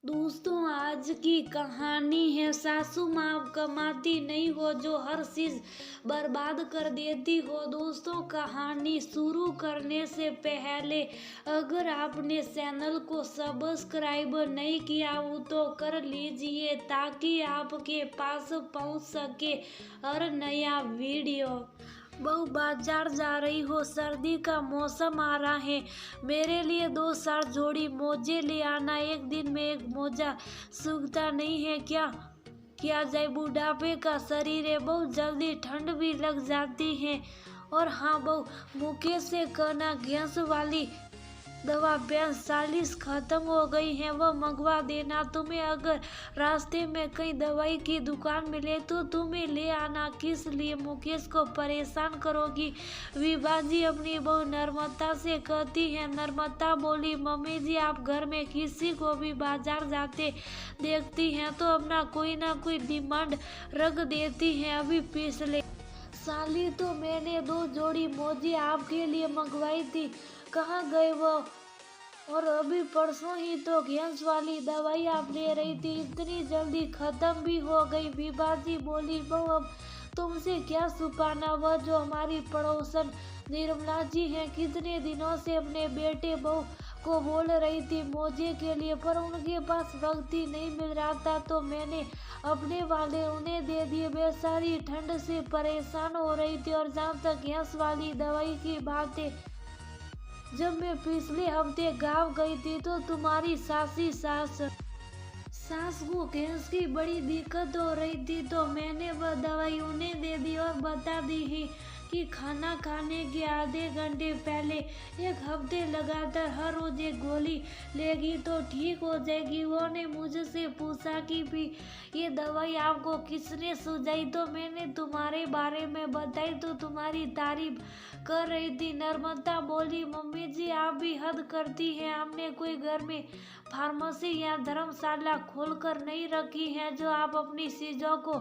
दोस्तों, आज की कहानी है सासू माँ कमाती नहीं हो जो हर चीज बर्बाद कर देती हो। दोस्तों, कहानी शुरू करने से पहले अगर आपने चैनल को सब्सक्राइब नहीं किया हो तो कर लीजिए ताकि आपके पास पहुंच सके हर नया वीडियो। बहू बाजार जा रही हो, सर्दी का मौसम आ रहा है, मेरे लिए 2 4 जोड़ी मोजे ले आना। एक दिन में एक मोजा सूखता नहीं है क्या? किया जाए, बुढ़ापे का शरीर है, बहुत जल्दी ठंड भी लग जाती है। और हाँ बहू, मुकेश से कहना गैस वाली दवा 42 खत्म हो गई है, वह मंगवा देना। तुम्हें अगर रास्ते में कहीं दवाई की दुकान मिले तो तुम्हें ले आना। किस लिए मुकेश को परेशान करोगी? विभाजी अपनी बहू नर्मदा से कहती है। नर्मदा बोली, मम्मी जी आप घर में किसी को भी बाजार जाते देखती हैं तो अपना कोई ना कोई डिमांड रख देती हैं। अभी पिछले साली तो मैंने 2 जोड़ी मोजे आपके लिए मंगवाई थी, कहाँ गए वो? और अभी परसों ही तो गैस वाली दवाई आप ले रही थी, इतनी जल्दी खत्म भी हो गई। विभाजी बोली, बहू अब तुमसे क्या छुपाना, वह जो हमारी पड़ोसन निर्मला जी हैं कितने दिनों से अपने बेटे बहू को बोल रही थी मोजे के लिए, पर उनके पास वक्त ही नहीं मिल रहा था तो मैंने अपने वाले उन्हें दे दिए। बेचारी ठंड से परेशान हो रही थी। और जहाँ तक गैस वाली दवाई की बात है, जब मैं पिछले हफ्ते गांव गई थी तो तुम्हारी सास को गैस की बड़ी दिक्कत हो रही थी तो मैंने वह दवाई उन्हें दे दी और बता दी ही कि खाना खाने के आधे घंटे पहले 1 हफ्ते लगातार हर रोज एक गोली लेगी तो ठीक हो जाएगी। वो ने मुझसे पूछा कि भी ये दवाई आपको किसने सुझाई, तो मैंने तुम्हारे बारे में बताई तो तुम्हारी तारीफ कर रही थी। नर्मदा बोली, मम्मी जी आप भी हद करती हैं, हमने कोई घर में फार्मेसी या धर्मशाला खोलकर नहीं रखी है जो आप अपनी चीजों को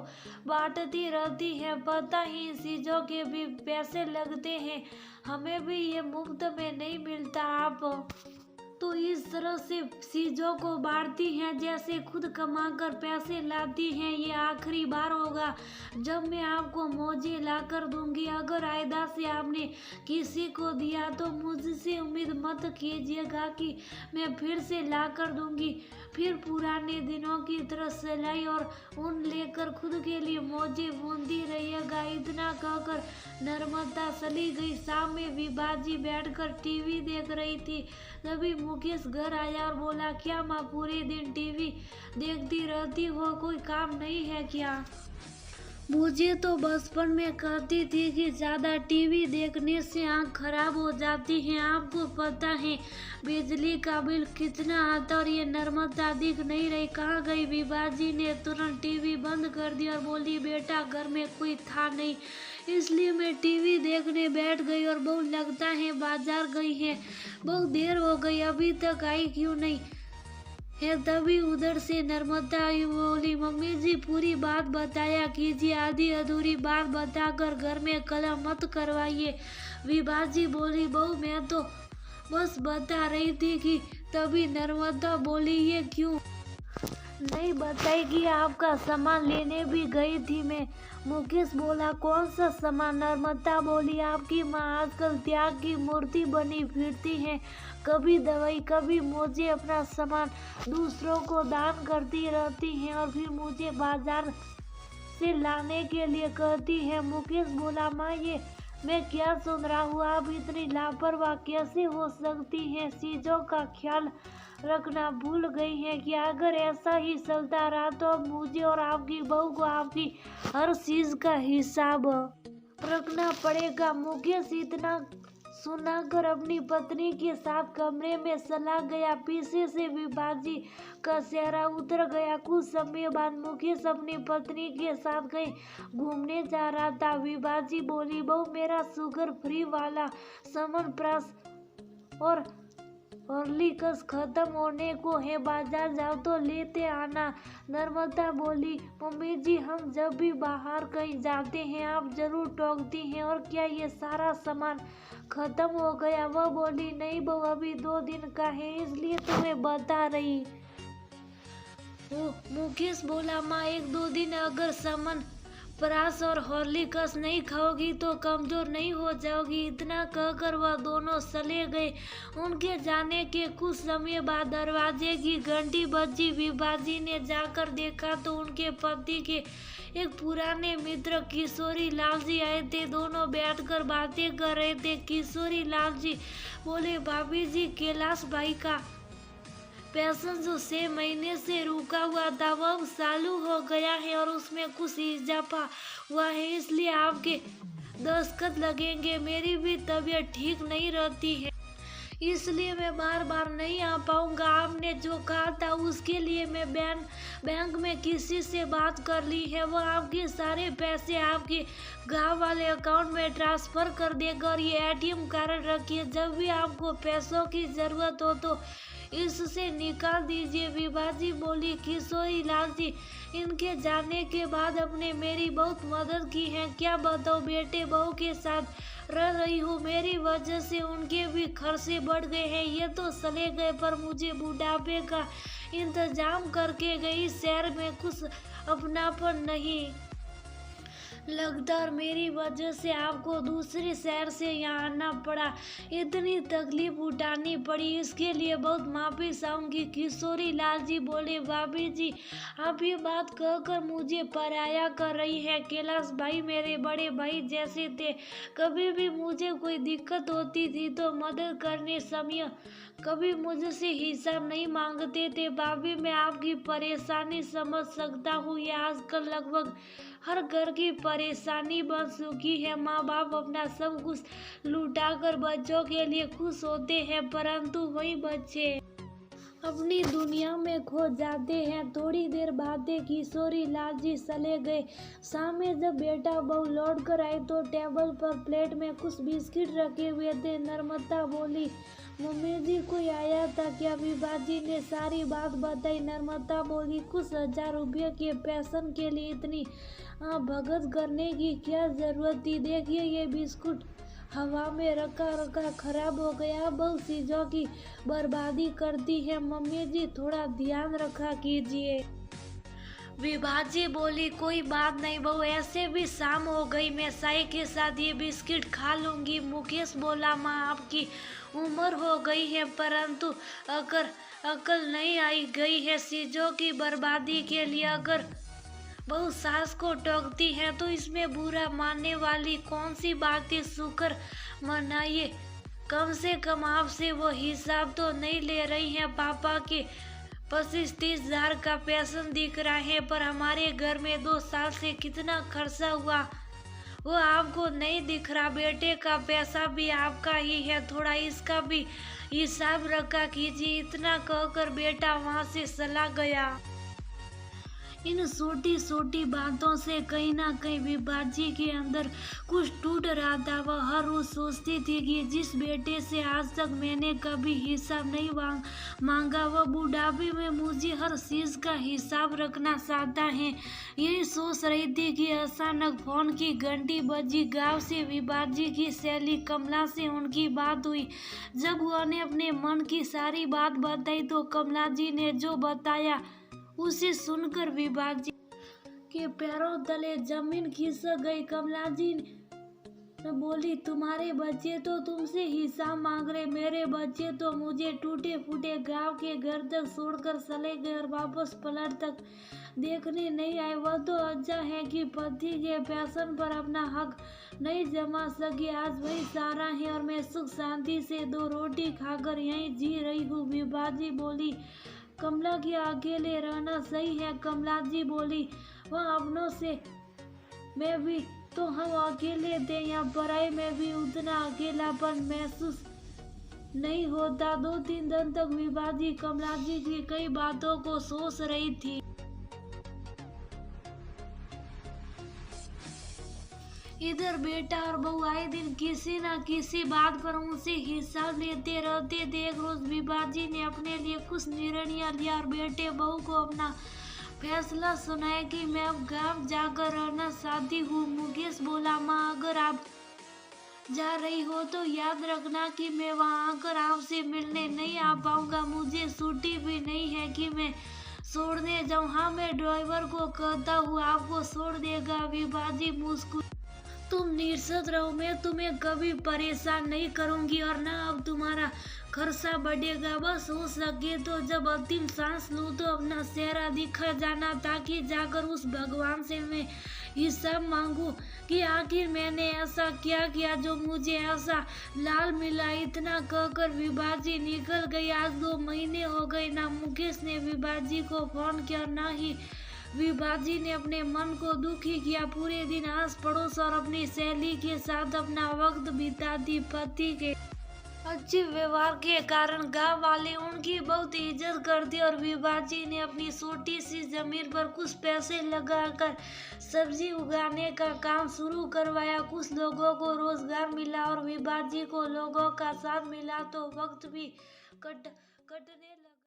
बांटती रहती हैं। पता ही इन चीजों के भी पैसे लगते हैं, हमें भी ये मुफ्त में नहीं मिलता। आप तो इस तरह से चीजों को बांटती हैं जैसे खुद कमाकर पैसे लाती हैं। ये आखिरी बार होगा जब मैं आपको मोजे लाकर दूंगी। अगर आयदा से आपने किसी को दिया तो मुझसे उम्मीद मत कीजिएगा कि मैं फिर से लाकर दूंगी। फिर पुराने दिनों की तरह सिलाई और ऊन लेकर खुद के लिए मोजे बुनती रहिएगा। इतना कहकर नर्मदा चली गई। शाम में विभाजी बैठकर टीवी देख रही थी, तभी मुकेश घर आया और बोला, क्या माँ पूरे दिन टीवी देखती रहती हो, कोई काम नहीं है क्या? मुझे तो बचपन में कहती थी कि ज़्यादा टीवी देखने से आँख खराब हो जाती है। आपको पता है बिजली का बिल कितना आता और ये नर्मदा दिख नहीं रही, कहाँ गई? विभाजी ने तुरंत टीवी बंद कर दी और बोली, बेटा घर में कोई था नहीं इसलिए मैं टीवी देखने बैठ गई। और बहू लगता है बाजार गई है, बहुत देर हो गई, अभी तक आई क्यों नहीं है? तभी उधर से नर्मदा बोली, मम्मी जी पूरी बात बताया कीजिए, आधी अधूरी बात बताकर घर में कलह मत करवाइए। विभाजी बोली, बहू मैं तो बस बता रही थी कि। तभी नर्मदा बोली, ये क्यों नहीं बताएगी? आपका सामान लेने भी गई थी मैं। मुकेश बोला, कौन सा सामान? नर्मदा बोली, आपकी माँ आजकल त्याग की मूर्ति बनी फिरती है, कभी दवाई कभी मुझे अपना सामान दूसरों को दान करती रहती हैं और फिर मुझे बाजार से लाने के लिए कहती है। मुकेश बोला, माँ ये मैं क्या सुन रहा हूँ? आप इतनी लापरवाह कैसे हो सकती हैं? चीजों का ख्याल रखना भूल गई हैं कि अगर ऐसा ही चलता रहा तो अब मुझे और आपकी बहू को आपकी हर चीज का हिसाब रखना पड़ेगा। मुकेश इतना सुनाकर अपनी पत्नी के साथ कमरे में चला गया। पीछे से विभाजी का चेहरा उतर गया। कुछ समय बाद मुकेश अपनी पत्नी के साथ कहीं घूमने जा रहा था। विभाजी बोली, बहू मेरा शुगर फ्री वाला च्यवनप्राश और हॉर्लिक्स खत्म होने को है, बाजार जाओ तो लेते आना। नर्मदा बोली, मम्मी जी हम जब भी बाहर कहीं जाते हैं आप जरूर टोकती हैं, और क्या ये सारा सामान खत्म हो गया? वह बोली, नहीं बहू अभी 2 दिन का है इसलिए तुम्हें बता रही वो मुकेश बोला, माँ 1-2 दिन अगर सामान परास और हॉर्लिक्स नहीं खाओगी तो कमजोर नहीं हो जाओगी। इतना कहकर वह दोनों चले गए। उनके जाने के कुछ समय बाद दरवाजे की घंटी बजी। विभाजी ने जाकर देखा तो उनके पति के एक पुराने मित्र किशोरी लाल जी आए थे। दोनों बैठकर बातें कर रहे थे। किशोरी लाल जी बोले, भाभी जी, कैलाश भाई का पैसा जो 6 महीने से रुका हुआ था वह चालू हो गया है और उसमें कुछ इजाफा हुआ है, इसलिए आपके दस्तखत लगेंगे। मेरी भी तबीयत ठीक नहीं रहती है, इसलिए मैं बार बार नहीं आ पाऊंगा। आपने जो कहा था उसके लिए मैं बैंक में किसी से बात कर ली है। वो आपके सारे पैसे आपके गांव वाले अकाउंट में ट्रांसफर कर देगा और ये एटीएम कार्ड रखिए। जब भी आपको पैसों की जरूरत हो तो इससे निकाल दीजिए। विभाजी बोली, किशोरी लाल जी, इनके जाने के बाद आपने मेरी बहुत मदद की है। क्या बताओ, बेटे बहू के साथ रह रही हूँ, मेरी वजह से उनके भी खर्चे बढ़ गए हैं। ये तो चले गए पर मुझे बुढ़ापे का इंतजाम करके गई। शहर में कुछ अपनापन नहीं लगता और मेरी वजह से आपको दूसरे शहर से यहाँ आना पड़ा, इतनी तकलीफ उठानी पड़ी, इसके लिए बहुत माफी चाहूंगी। किशोरी लाल जी बोले, भाभी जी, आप ये बात कहकर मुझे पराया कर रही है। कैलाश भाई मेरे बड़े भाई जैसे थे। कभी भी मुझे कोई दिक्कत होती थी तो मदद करने समय कभी मुझसे हिसाब नहीं मांगते थे। भाभी, मैं आपकी परेशानी समझ सकता हूँ। ये आजकल लगभग हर घर की परेशानी बन चुकी है। माँ बाप अपना सब कुछ लुटाकर बच्चों के लिए खुश होते हैं, परंतु वही बच्चे अपनी दुनिया में खो जाते हैं। थोड़ी देर बाद किशोरी लाल जी चले गए। शाम में जब बेटा बहू लौट कर आए तो टेबल पर प्लेट में कुछ बिस्किट रखे हुए थे। नर्मदा बोली, मम्मी जी, कोई आया था क्या? विभाजी ने सारी बात बताई। नर्मदा बोली, कुछ 1000 रुपये के पेंशन के लिए इतनी भगत करने की क्या जरूरत थी? देखिए, ये बिस्कुट हवा में रखा रखा खराब हो गया। बहुत चीजों की बर्बादी करती है। मम्मी जी, थोड़ा ध्यान रखा कीजिए। विभाजी बोली, कोई बात नहीं बहू, ऐसे भी शाम हो गई, मैं चाय के साथ ये बिस्किट खा लूंगी। मुकेश बोला, माँ आपकी उम्र हो गई है परंतु अकल नहीं आई गई है चीजों की बर्बादी के लिए। अगर बहू सास को टोकती है तो इसमें बुरा मानने वाली कौन सी बात है? शुक्र मनाइए, कम से कम आपसे वो हिसाब तो नहीं ले रही हैं। पापा के 25-30 हजार का पेंशन दिख रहा है पर हमारे घर में 2 साल से कितना खर्चा हुआ वो आपको नहीं दिख रहा। बेटे का पैसा भी आपका ही है, थोड़ा इसका भी हिसाब रखा कीजिए। इतना कहकर बेटा वहां से चला गया। इन छोटी छोटी बातों से कहीं ना कहीं विभाजी के अंदर कुछ टूट रहा था। वह हर रोज सोचती थी कि जिस बेटे से आज तक मैंने कभी हिसाब नहीं मांगा, वह बुढ़ापे में मुझे हर चीज का हिसाब रखना चाहता है। यही सोच रही थी कि अचानक फोन की घंटी बजी। गांव से विभाजी की सहेली कमला से उनकी बात हुई। जब उन्होंने अपने मन की सारी बात बताई तो कमला जी ने जो बताया उसे सुनकर विभाजी के पैरों तले जमीन खिसक गई। कमला जी ने बोली, तुम्हारे बच्चे तो तुमसे हिसाब मांग रहे, मेरे बच्चे तो मुझे टूटे फूटे गांव के घर तक छोड़कर चले गए और वापस पलट तक देखने नहीं आए। वह तो अच्छा है कि पति के पेंशन पर अपना हक नहीं जमा सकी। आज वही सारा है और मैं सुख शांति से 2 रोटी खाकर यहीं जी रही हूँ। विभाजी बोली, कमला की अकेले रहना सही है। कमला जी बोली, वह अपनों से मैं भी तो हम अकेले थे, यहाँ पढ़ाई में भी उतना अकेलापन महसूस नहीं होता। 2-3 दिन तक विभाजी कमला जी की कई बातों को सोच रही थी। इधर बेटा और बहू आए दिन किसी न किसी बात पर उनसे हिसाब लेते रहते थे। एक रोज विभाजी ने अपने लिए कुछ निर्णय लिया और बेटे बहू को अपना फैसला सुनाया कि मैं अब गांव जाकर रहना चाहती हूँ। मुकेश बोला, माँ अगर आप जा रही हो तो याद रखना कि मैं वहाँ आकर आपसे मिलने नहीं आ पाऊंगा। मुझे छुट्टी भी नहीं है कि मैं छोड़ने जाऊं? हाँ, मैं ड्राइवर को कहता हूँ आपको छोड़ देगा। विभाजी मुस्कुरा, तुम निश्चित रहो, मैं तुम्हें कभी परेशान नहीं करूंगी और ना अब तुम्हारा खर्चा बढ़ेगा। बस हो सके तो जब अंतिम सांस लूं तो अपना चेहरा दिखा जाना, ताकि जाकर उस भगवान से मैं हिसाब मांगू कि आखिर मैंने ऐसा क्या किया जो मुझे ऐसा लाल मिला। इतना कहकर विभाजी निकल गई। आज 2 महीने हो गए, ना मुकेश ने विभाजी को फोन किया, ना ही विभाजी ने अपने मन को दुखी किया। पूरे दिन आस पड़ोस और अपनी सहेली के साथ अपना वक्त बिताती। पति के अच्छे व्यवहार के कारण गांव वाले उनकी बहुत इज्जत करते और विभाजी ने अपनी छोटी सी जमीन पर कुछ पैसे लगाकर सब्जी उगाने का काम शुरू करवाया। कुछ लोगों को रोजगार मिला और विभाजी को लोगों का साथ मिला, तो वक्त भी कटने